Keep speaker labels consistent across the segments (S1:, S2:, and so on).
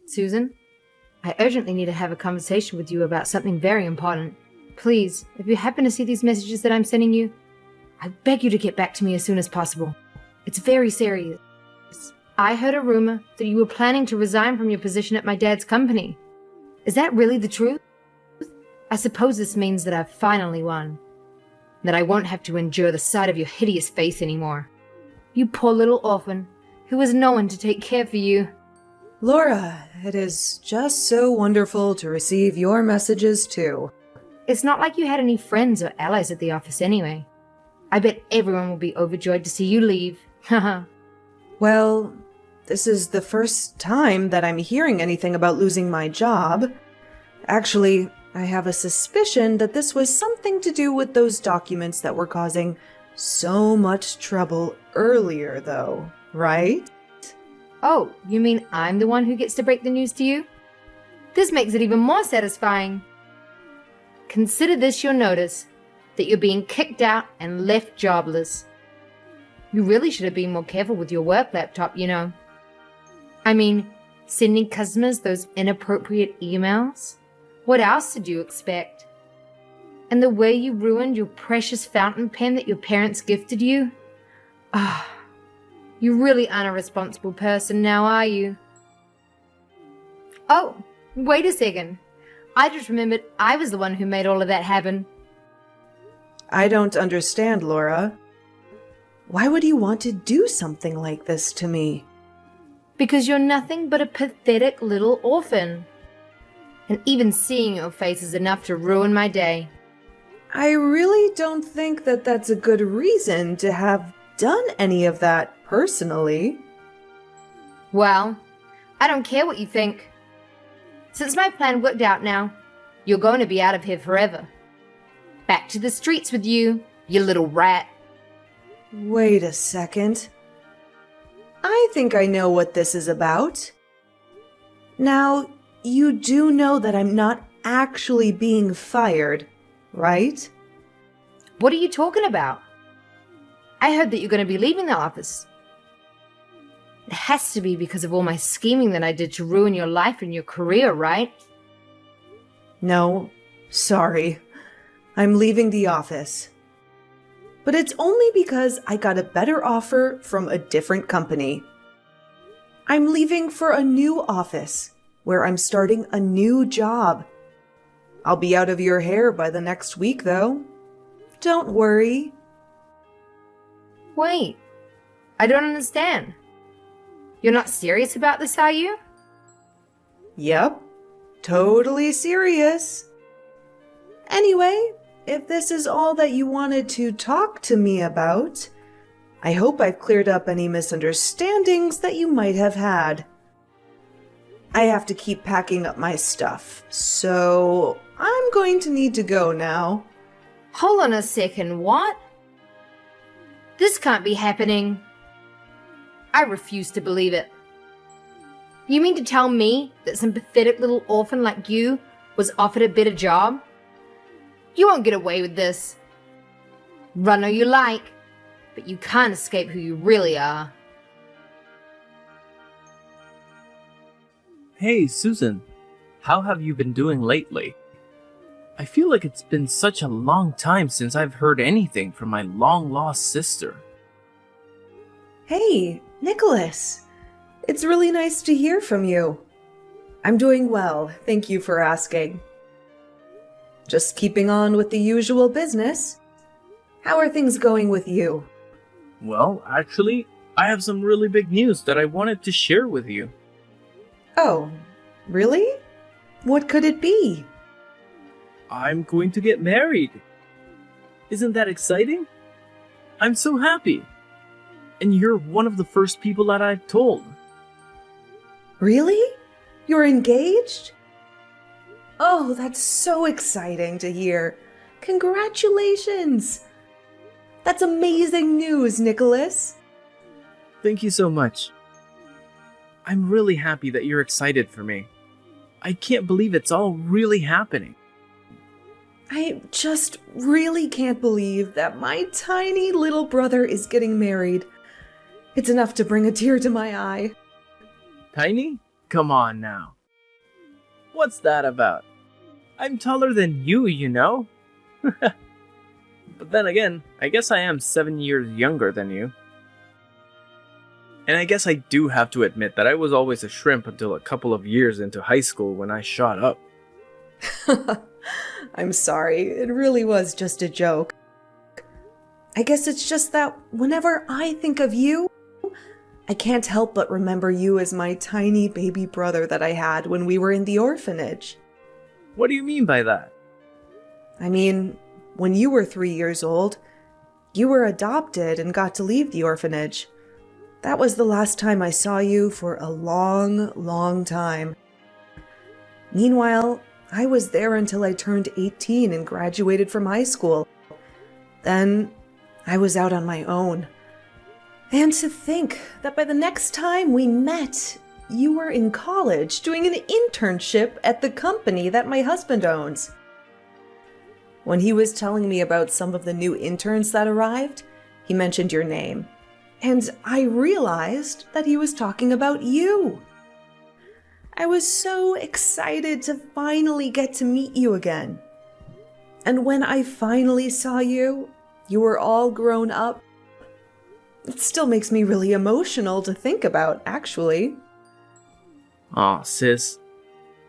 S1: Susan, I urgently need to have a conversation with you about something very important. Please, if you happen to see these messages that I'm sending you, I beg you to get back to me as soon as possible. It's very serious. I heard a rumor that you were planning to resign from your position at my dad's company. Is that really the truth? I suppose this means that I've finally won. That I won't have to endure the sight of your hideous face anymore. You poor little orphan, who has no one to take care for you.
S2: Laura, it is just so wonderful to receive your messages too.
S1: It's not like you had any friends or allies at the office anyway. I bet everyone will be overjoyed to see you leave. Haha.
S2: Well, this is the first time that I'm hearing anything about losing my job. Actually, I have a suspicion that this was something to do with those documents that were causing so much trouble earlier, though, right?
S1: Oh, you mean I'm the one who gets to break the news to you? This makes it even more satisfying. Consider this your notice, that you're being kicked out and left jobless. You really should have been more careful with your work laptop, you know. I mean, sending customers those inappropriate emails? What else did you expect? And the way you ruined your precious fountain pen that your parents gifted you? Ah, you really aren't a responsible person now, are you? Oh, wait a second. I just remembered I was the one who made all of that happen.
S2: I don't understand, Laura. Why would you want to do something like this to me?
S1: Because you're nothing but a pathetic little orphan. And even seeing your face is enough to ruin my day.
S2: I really don't think that that's a good reason to have done any of that personally.
S1: Well, I don't care what you think. Since my plan worked out now, you're going to be out of here forever. Back to the streets with you, you little rat.
S2: Wait a second. I think I know what this is about. Now, you do know that I'm not actually being fired, right?
S1: What are you talking about? I heard that you're going to be leaving the office. It has to be because of all my scheming that I did to ruin your life and your career, right?
S2: No, sorry. I'm leaving the office. But it's only because I got a better offer from a different company. I'm leaving for a new office where I'm starting a new job. I'll be out of your hair by the next week, though. Don't worry.
S1: Wait, I don't understand. You're not serious about this, are you?
S2: Yep, totally serious. Anyway, if this is all that you wanted to talk to me about, I hope I've cleared up any misunderstandings that you might have had. I have to keep packing up my stuff, so I'm going to need to go now.
S1: Hold on a second, what? This can't be happening. I refuse to believe it. You mean to tell me that some pathetic little orphan like you was offered a better job? You won't get away with this. Run all you like, but you can't escape who you really are.
S3: Hey, Susan. How have you been doing lately? I feel like it's been such a long time since I've heard anything from my long-lost sister.
S2: Hey, Nicholas. It's really nice to hear from you. I'm doing well, thank you for asking. Just keeping on with the usual business. How are things going with you?
S3: Well, actually, I have some really big news that I wanted to share with you.
S2: Oh, really? What could it be?
S3: I'm going to get married. Isn't that exciting? I'm so happy. And you're one of the first people that I've told.
S2: Really? You're engaged? Oh, that's so exciting to hear. Congratulations! That's amazing news, Nicholas.
S3: Thank you so much. I'm really happy that you're excited for me. I can't believe it's all really happening.
S2: I just really can't believe that my tiny little brother is getting married. It's enough to bring a tear to my eye.
S3: Tiny? Come on now. What's that about? I'm taller than you, you know? But then again, I guess I am 7 years younger than you. And I guess I do have to admit that I was always a shrimp until a couple of years into high school when I shot up.
S2: I'm sorry, it really was just a joke. I guess it's just that whenever I think of you, I can't help but remember you as my tiny baby brother that I had when we were in the orphanage.
S3: What do you mean by that?
S2: I mean, when you were 3 years old, you were adopted and got to leave the orphanage. That was the last time I saw you for a long, long time. Meanwhile, I was there until I turned 18 and graduated from high school. Then, I was out on my own. And to think that by the next time we met, you were in college doing an internship at the company that my husband owns. When he was telling me about some of the new interns that arrived, he mentioned your name. And I realized that he was talking about you. I was so excited to finally get to meet you again. And when I finally saw you, you were all grown up. It still makes me really emotional to think about, actually.
S3: Aw, sis.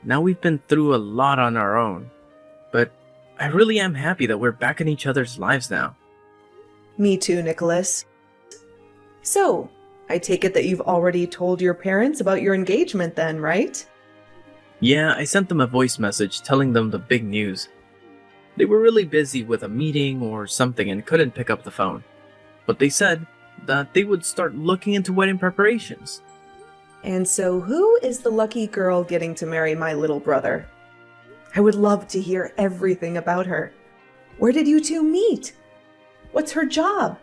S3: Now we've been through a lot on our own. But I really am happy that we're back in each other's lives now.
S2: Me too, Nicholas. So, I take it that you've already told your parents about your engagement then, right?
S3: Yeah, I sent them a voice message telling them the big news. They were really busy with a meeting or something and couldn't pick up the phone. But they said that they would start looking into wedding preparations.
S2: And so who is the lucky girl getting to marry my little brother? I would love to hear everything about her. Where did you two meet? What's her job?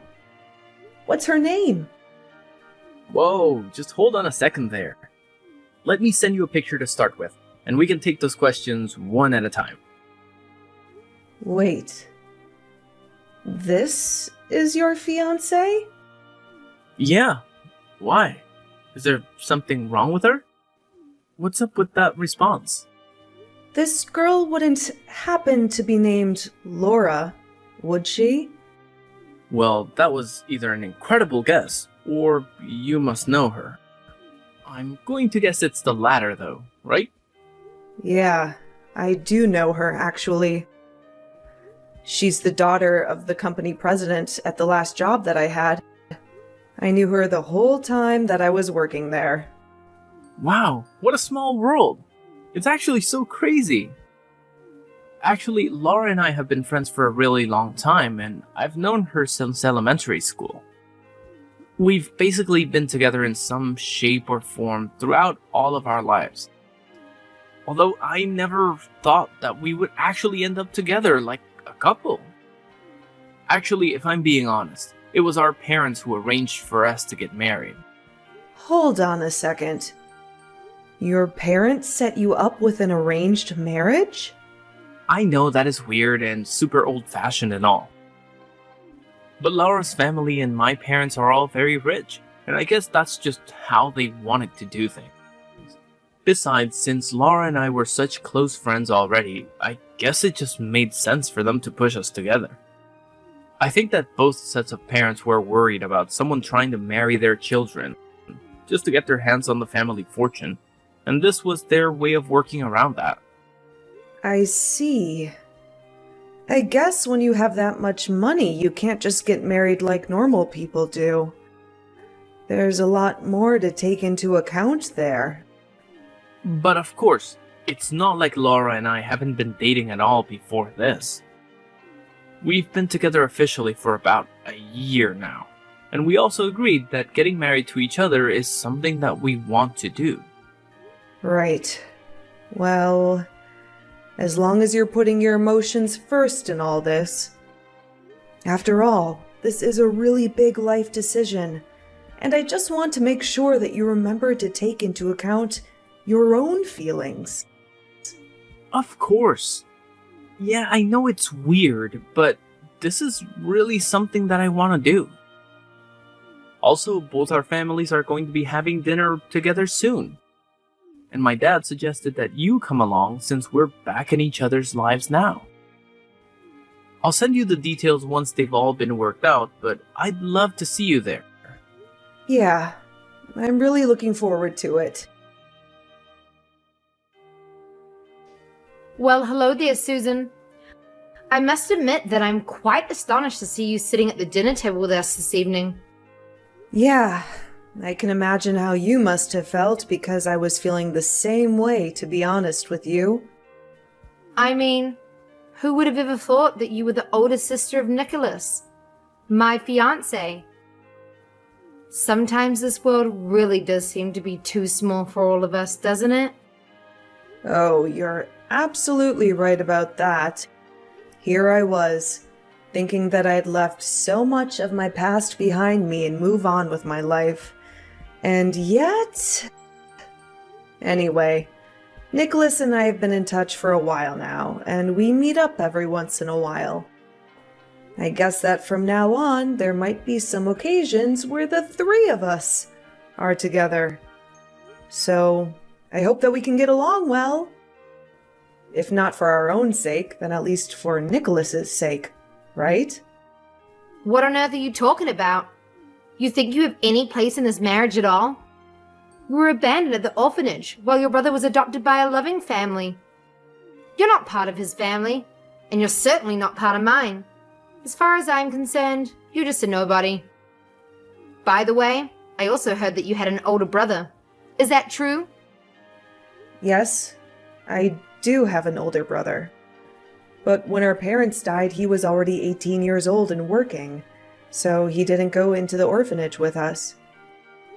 S2: What's her name?
S3: Whoa, just hold on a second there. Let me send you a picture to start with, and we can take those questions one at a time.
S2: Wait. This is your fiancé?
S3: Yeah. Why? Is there something wrong with her? What's up with that response?
S2: This girl wouldn't happen to be named Laura, would she?
S3: Well, that was either an incredible guess, or you must know her. I'm going to guess it's the latter, though, right?
S2: Yeah, I do know her, actually. She's the daughter of the company president at the last job that I had. I knew her the whole time that I was working there.
S3: Wow, what a small world! It's actually so crazy! Actually, Laura and I have been friends for a really long time, and I've known her since elementary school. We've basically been together in some shape or form throughout all of our lives. Although I never thought that we would actually end up together like a couple. Actually, if I'm being honest, it was our parents who arranged for us to get married.
S2: Hold on a second. Your parents set you up with an arranged marriage?
S3: I know that is weird and super old-fashioned and all. But Laura's family and my parents are all very rich, and I guess that's just how they wanted to do things. Besides, since Laura and I were such close friends already, I guess it just made sense for them to push us together. I think that both sets of parents were worried about someone trying to marry their children, just to get their hands on the family fortune, and this was their way of working around that.
S2: I see. I guess when you have that much money, you can't just get married like normal people do. There's a lot more to take into account there.
S3: But of course, it's not like Laura and I haven't been dating at all before this. We've been together officially for about a year now, and we also agreed that getting married to each other is something that we want to do.
S2: Right. Well, as long as you're putting your emotions first in all this. After all, this is a really big life decision, and I just want to make sure that you remember to take into account your own feelings.
S3: Of course. Yeah, I know it's weird, but this is really something that I want to do. Also, both our families are going to be having dinner together soon. and my dad suggested that you come along since we're back in each other's lives now. I'll send you the details once they've all been worked out, but I'd love to see you there.
S2: Yeah, I'm really looking forward to it.
S1: Well, hello there, Susan. I must admit that I'm quite astonished to see you sitting at the dinner table with us this evening.
S2: Yeah, I can imagine how you must have felt because I was feeling the same way, to be honest with you.
S1: I mean, who would have ever thought that you were the older sister of Nicholas, my fiancé? Sometimes this world really does seem to be too small for all of us, doesn't it?
S2: Oh, you're absolutely right about that. Here I was, thinking that I'd left so much of my past behind me and move on with my life. And yet... Anyway, Nicholas and I have been in touch for a while now, and we meet up every once in a while. I guess that from now on, there might be some occasions where the three of us are together. So, I hope that we can get along well. If not for our own sake, then at least for Nicholas's sake, right?
S1: What on earth are you talking about? You think you have any place in this marriage at all? You were abandoned at the orphanage while your brother was adopted by a loving family. You're not part of his family, and you're certainly not part of mine. As far as I'm concerned, you're just a nobody. By the way, I also heard that you had an older brother. Is that true?
S2: Yes, I do have an older brother. But when our parents died, he was already 18 years old and working, so he didn't go into the orphanage with us.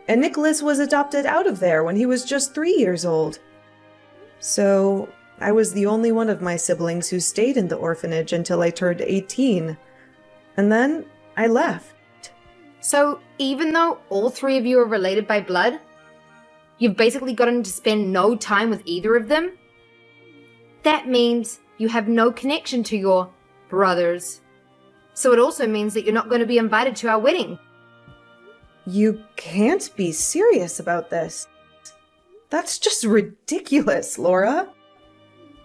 S2: And Nicholas was adopted out of there when he was just 3 years old. So I was the only one of my siblings who stayed in the orphanage until I turned 18. And then I left.
S1: So even though all three of you are related by blood, you've basically gotten to spend no time with either of them? That means you have no connection to your brothers. So it also means that you're not going to be invited to our wedding.
S2: You can't be serious about this. That's just ridiculous, Laura.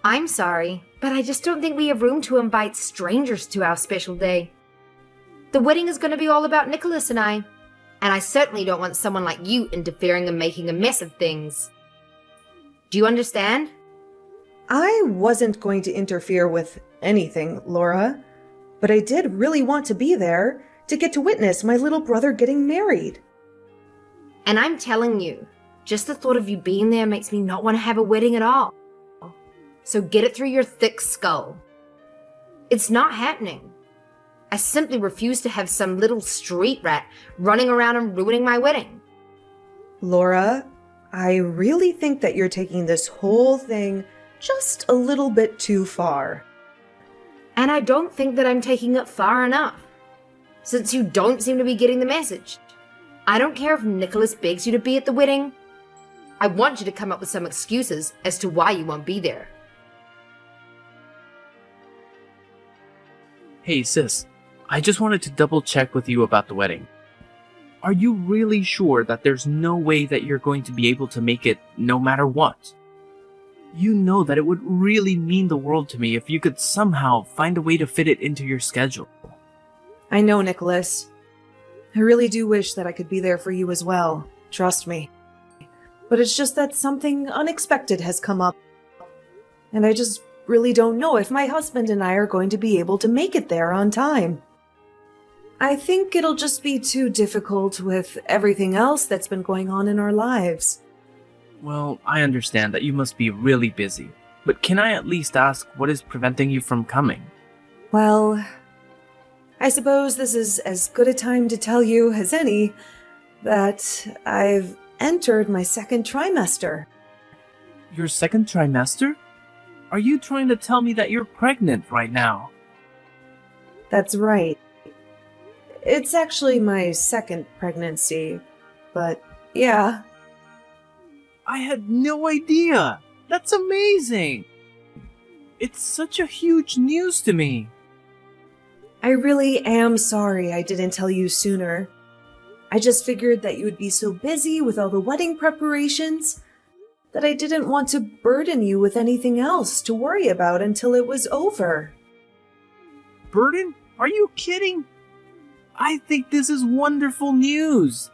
S1: I'm sorry, but I just don't think we have room to invite strangers to our special day. The wedding is going to be all about Nicholas and I certainly don't want someone like you interfering and making a mess of things. Do you understand?
S2: I wasn't going to interfere with anything, Laura, but I did really want to be there to get to witness my little brother getting married.
S1: And I'm telling you, just the thought of you being there makes me not want to have a wedding at all. So get it through your thick skull. It's not happening. I simply refuse to have some little street rat running around and ruining my wedding.
S2: Laura, I really think that you're taking this whole thing just a little bit too far.
S1: And I don't think that I'm taking it far enough, since you don't seem to be getting the message. I don't care if Nicholas begs you to be at the wedding. I want you to come up with some excuses as to why you won't be there.
S3: Hey sis, I just wanted to double check with you about the wedding. Are you really sure that there's no way that you're going to be able to make it no matter what? You know that it would really mean the world to me if you could somehow find a way to fit it into your schedule.
S2: I know, Nicholas. I really do wish that I could be there for you as well. Trust me. But it's just that something unexpected has come up. And I just really don't know if my husband and I are going to be able to make it there on time. I think it'll just be too difficult with everything else that's been going on in our lives.
S3: Well, I understand that you must be really busy, but can I at least ask what is preventing you from coming?
S2: Well, I suppose this is as good a time to tell you as any that I've entered my second trimester.
S3: Your second trimester? Are you trying to tell me that you're pregnant right now?
S2: That's right. It's actually my second pregnancy, but yeah.
S3: I had no idea! That's amazing! It's such a huge news to me.
S2: I really am sorry I didn't tell you sooner. I just figured that you would be so busy with all the wedding preparations that I didn't want to burden you with anything else to worry about until it was over.
S3: Burden? Are you kidding? I think this is wonderful news.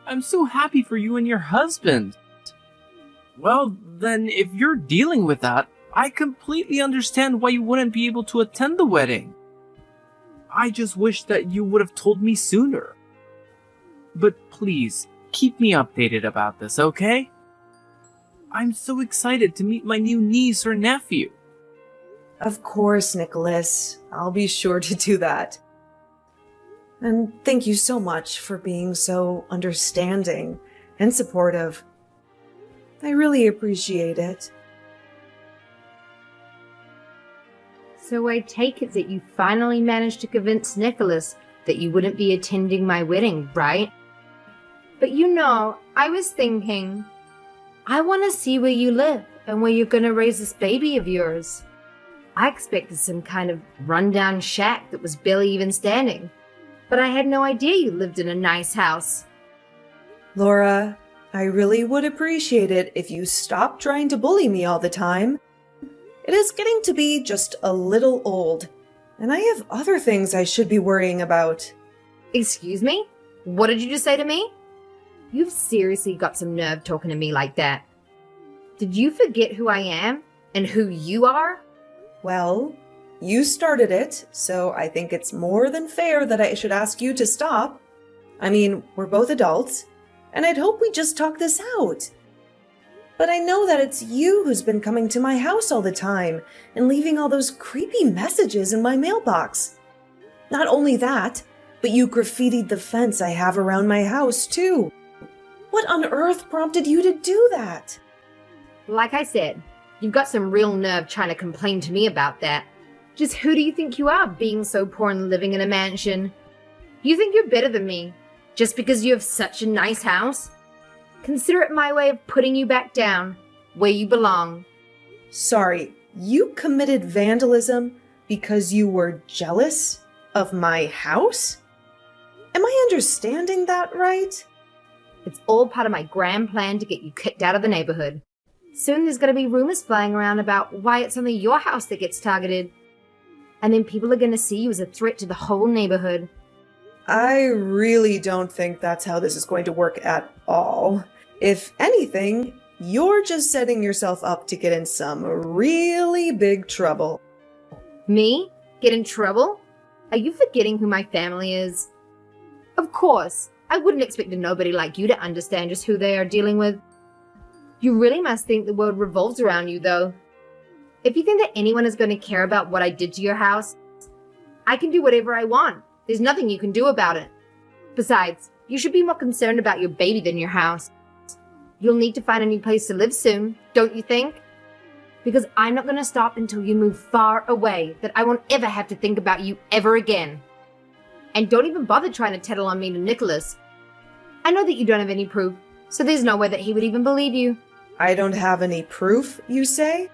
S3: I'm so happy for you and your husband. Well, then, if you're dealing with that, I completely understand why you wouldn't be able to attend the wedding. I just wish that you would have told me sooner. But please, keep me updated about this, okay? I'm so excited to meet my new niece or nephew.
S2: Of course, Nicholas. I'll be sure to do that. And thank you so much for being so understanding and supportive. I really appreciate it.
S1: So I take it that you finally managed to convince Nicholas that you wouldn't be attending my wedding, right? But I was thinking, I want to see where you live and where you're going to raise this baby of yours. I expected some kind of rundown shack that was barely even standing, but I had no idea you lived in a nice house.
S2: Laura, I really would appreciate it if you stopped trying to bully me all the time. It is getting to be just a little old, and I have other things I should be worrying about.
S1: Excuse me? What did you just say to me? You've seriously got some nerve talking to me like that. Did you forget who I am and who you are?
S2: Well, you started it, so I think it's more than fair that I should ask you to stop. I mean, we're both adults, and I'd hope we just talk this out. But I know that it's you who's been coming to my house all the time and leaving all those creepy messages in my mailbox. Not only that, but you graffitied the fence I have around my house, too. What on earth prompted you to do that?
S1: Like I said, you've got some real nerve trying to complain to me about that. Just who do you think you are, being so poor and living in a mansion? You think you're better than me, just because you have such a nice house? Consider it my way of putting you back down, where you belong.
S2: Sorry, you committed vandalism because you were jealous of my house? Am I understanding that right?
S1: It's all part of my grand plan to get you kicked out of the neighborhood. Soon there's going to be rumors flying around about why it's only your house that gets targeted. And then people are going to see you as a threat to the whole neighborhood.
S2: I really don't think that's how this is going to work at all. If anything, you're just setting yourself up to get in some really big trouble.
S1: Me? Get in trouble? Are you forgetting who my family is? Of course, I wouldn't expect a nobody like you to understand just who they are dealing with. You really must think the world revolves around you, though. If you think that anyone is going to care about what I did to your house, I can do whatever I want. There's nothing you can do about it. Besides, you should be more concerned about your baby than your house. You'll need to find a new place to live soon, don't you think? Because I'm not going to stop until you move far away that I won't ever have to think about you ever again. And don't even bother trying to tattle on me to Nicholas. I know that you don't have any proof, so there's no way that he would even believe you.
S2: I don't have any proof, you say?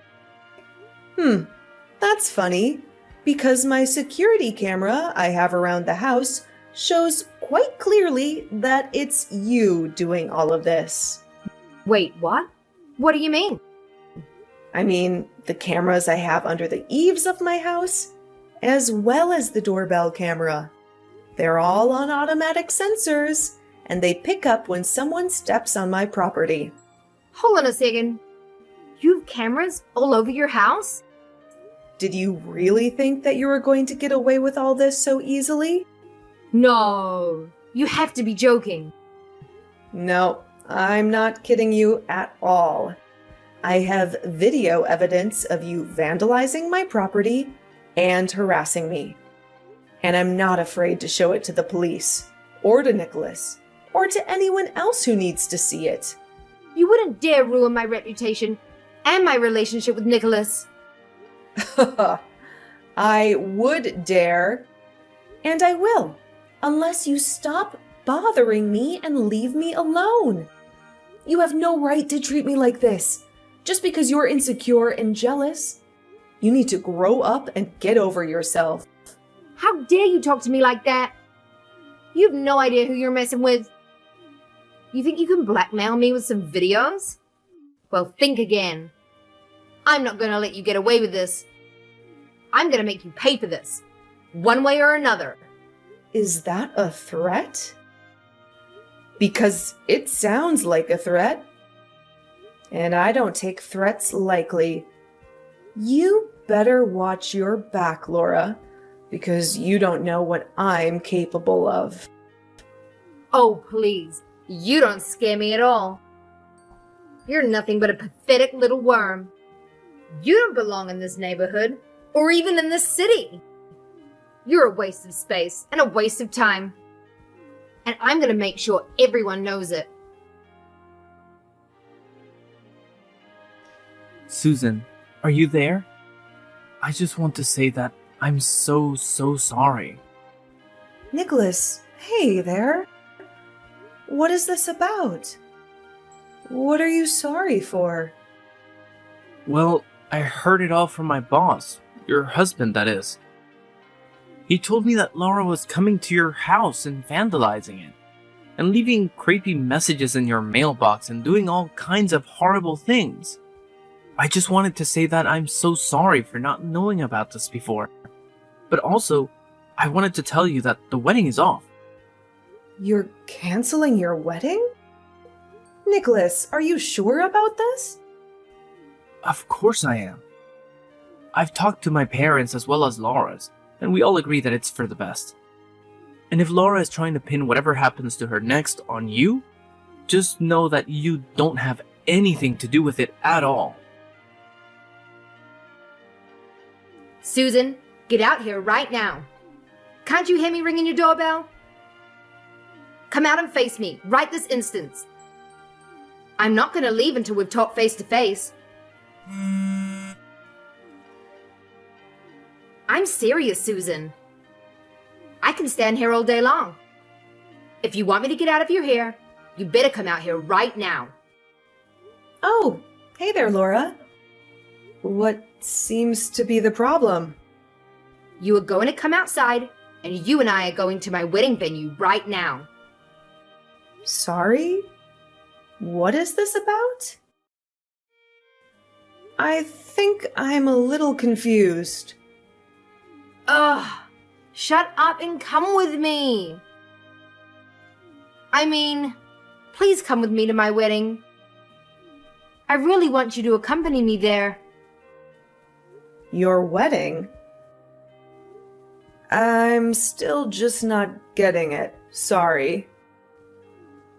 S2: That's funny, because my security camera I have around the house shows quite clearly that it's you doing all of this.
S1: Wait, what? What do you mean?
S2: I mean, the cameras I have under the eaves of my house, as well as the doorbell camera. They're all on automatic sensors, and they pick up when someone steps on my property.
S1: Hold on a second. You have cameras all over your house?
S2: Did you really think that you were going to get away with all this so easily?
S1: No, you have to be joking.
S2: No, I'm not kidding you at all. I have video evidence of you vandalizing my property and harassing me. And I'm not afraid to show it to the police, or to Nicholas, or to anyone else who needs to see it.
S1: You wouldn't dare ruin my reputation and my relationship with Nicholas.
S2: I would dare, and I will, unless you stop bothering me and leave me alone. You have no right to treat me like this, just because you're insecure and jealous. You need to grow up and get over yourself.
S1: How dare you talk to me like that? You have no idea who you're messing with. You think you can blackmail me with some videos? Well, think again. I'm not going to let you get away with this. I'm going to make you pay for this, one way or another.
S2: Is that a threat? Because it sounds like a threat. And I don't take threats lightly. You better watch your back, Laura, because you don't know what I'm capable of.
S1: Oh, please. You don't scare me at all. You're nothing but a pathetic little worm. You don't belong in this neighborhood, or even in this city. You're a waste of space and a waste of time. And I'm going to make sure everyone knows it.
S3: Susan, are you there? I just want to say that I'm so sorry.
S2: Nicholas, hey there. What is this about? What are you sorry for?
S3: Well, I heard it all from my boss, your husband, that is. He told me that Laura was coming to your house and vandalizing it, and leaving creepy messages in your mailbox and doing all kinds of horrible things. I just wanted to say that I'm so sorry for not knowing about this before. But also, I wanted to tell you that the wedding is off.
S2: You're canceling your wedding? Nicholas, are you sure about this?
S3: Of course I am. I've talked to my parents as well as Laura's, and we all agree that it's for the best. And if Laura is trying to pin whatever happens to her next on you, just know that you don't have anything to do with it at all.
S1: Susan, get out here right now. Can't you hear me ringing your doorbell? Come out and face me right this instant. I'm not going to leave until we've talked face to face. I'm serious, Susan. I can stand here all day long. If you want me to get out of your hair, you better come out here right now.
S2: Oh, hey there, Laura. What seems to be the problem?
S1: You are going to come outside, and you and I are going to my wedding venue right now.
S2: Sorry? What is this about? I think I'm a little confused.
S1: Ugh, shut up and come with me. I mean, please come with me to my wedding. I really want you to accompany me there.
S2: Your wedding? I'm still just not getting it. Sorry.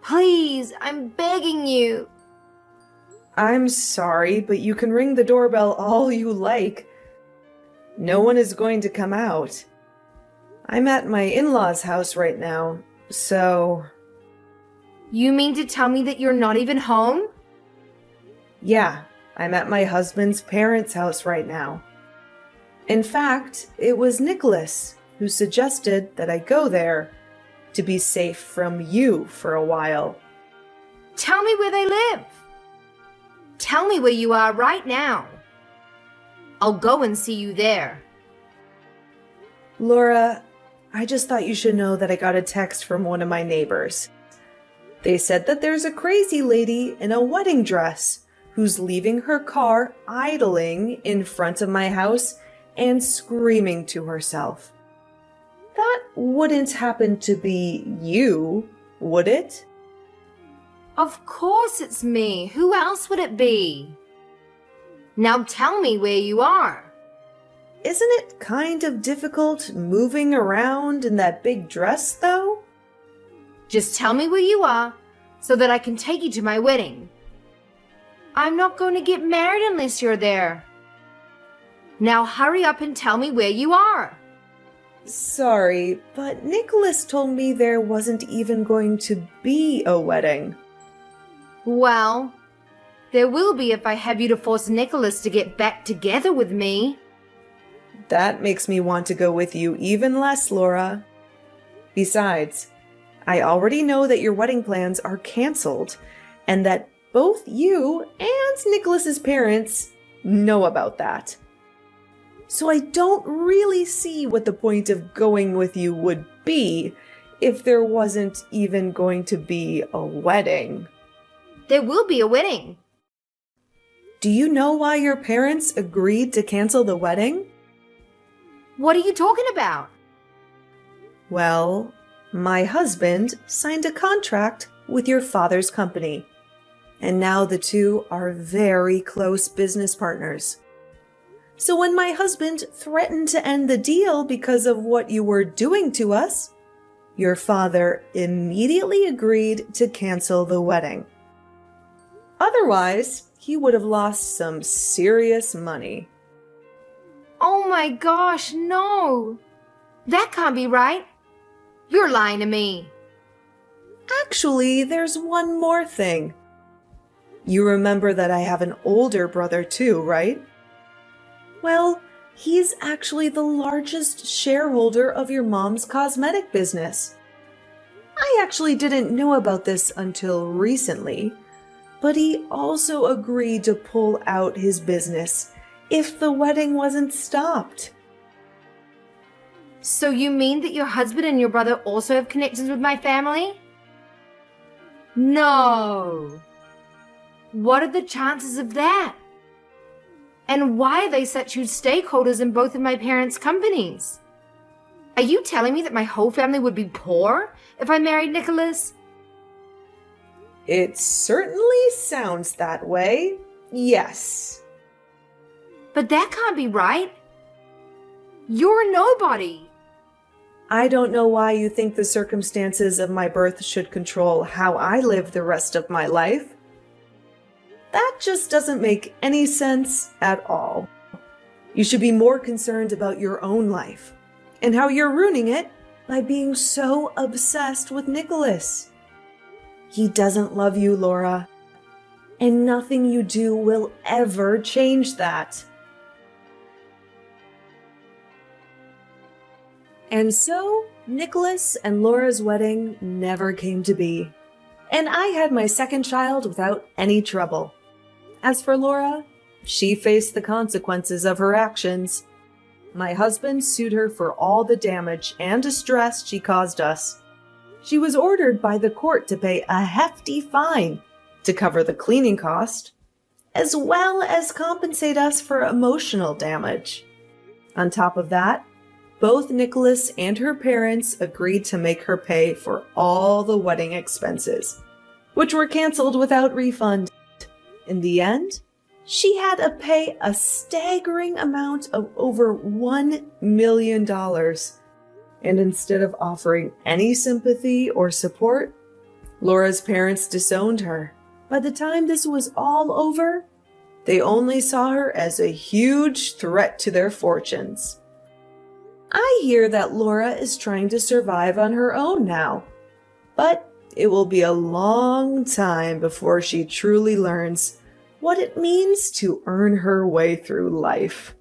S1: Please, I'm begging you.
S2: I'm sorry, but you can ring the doorbell all you like. No one is going to come out. I'm at my in-laws' house right now, so...
S1: You mean to tell me that you're not even home?
S2: Yeah, I'm at my husband's parents' house right now. In fact, it was Nicholas who suggested that I go there to be safe from you for a while.
S1: Tell me where they live. Tell me where you are right now. I'll go and see you there.
S2: Laura, I just thought you should know that I got a text from one of my neighbors. They said that there's a crazy lady in a wedding dress who's leaving her car idling in front of my house and screaming to herself. That wouldn't happen to be you, would it?
S1: Of course it's me. Who else would it be? Now tell me where you are.
S2: Isn't it kind of difficult moving around in that big dress, though?
S1: Just tell me where you are so that I can take you to my wedding. I'm not going to get married unless you're there. Now hurry up and tell me where you are.
S2: Sorry, but Nicholas told me there wasn't even going to be a wedding.
S1: Well, there will be if I have you to force Nicholas to get back together with me.
S2: That makes me want to go with you even less, Laura. Besides, I already know that your wedding plans are canceled, and that both you and Nicholas's parents know about that. So I don't really see what the point of going with you would be if there wasn't even going to be a wedding.
S1: There will be a wedding.
S2: Do you know why your parents agreed to cancel the wedding?
S1: What are you talking about?
S2: Well, my husband signed a contract with your father's company, and now the two are very close business partners. So when my husband threatened to end the deal because of what you were doing to us, your father immediately agreed to cancel the wedding. Otherwise, he would have lost some serious money.
S1: Oh my gosh, no! That can't be right. You're lying to me.
S2: Actually, there's one more thing. You remember that I have an older brother too, right? Well, he's actually the largest shareholder of your mom's cosmetic business. I actually didn't know about this until recently, but he also agreed to pull out his business if the wedding wasn't stopped.
S1: So you mean that your husband and your brother also have connections with my family? No. What are the chances of that? And why are they such huge stakeholders in both of my parents' companies? Are you telling me that my whole family would be poor if I married Nicholas?
S2: It certainly sounds that way, yes.
S1: But that can't be right. You're a nobody.
S2: I don't know why you think the circumstances of my birth should control how I live the rest of my life. That just doesn't make any sense at all. You should be more concerned about your own life and how you're ruining it by being so obsessed with Nicholas. He doesn't love you, Laura, and nothing you do will ever change that. And so, Nicholas and Laura's wedding never came to be, and I had my second child without any trouble. As for Laura, she faced the consequences of her actions. My husband sued her for all the damage and distress she caused us. She was ordered by the court to pay a hefty fine to cover the cleaning cost, as well as compensate us for emotional damage. On top of that, both Nicholas and her parents agreed to make her pay for all the wedding expenses, which were canceled without refund. In the end, she had to pay a staggering amount of over $1 million. And instead of offering any sympathy or support, Laura's parents disowned her. By the time this was all over, they only saw her as a huge threat to their fortunes. I hear that Laura is trying to survive on her own now, but it will be a long time before she truly learns what it means to earn her way through life.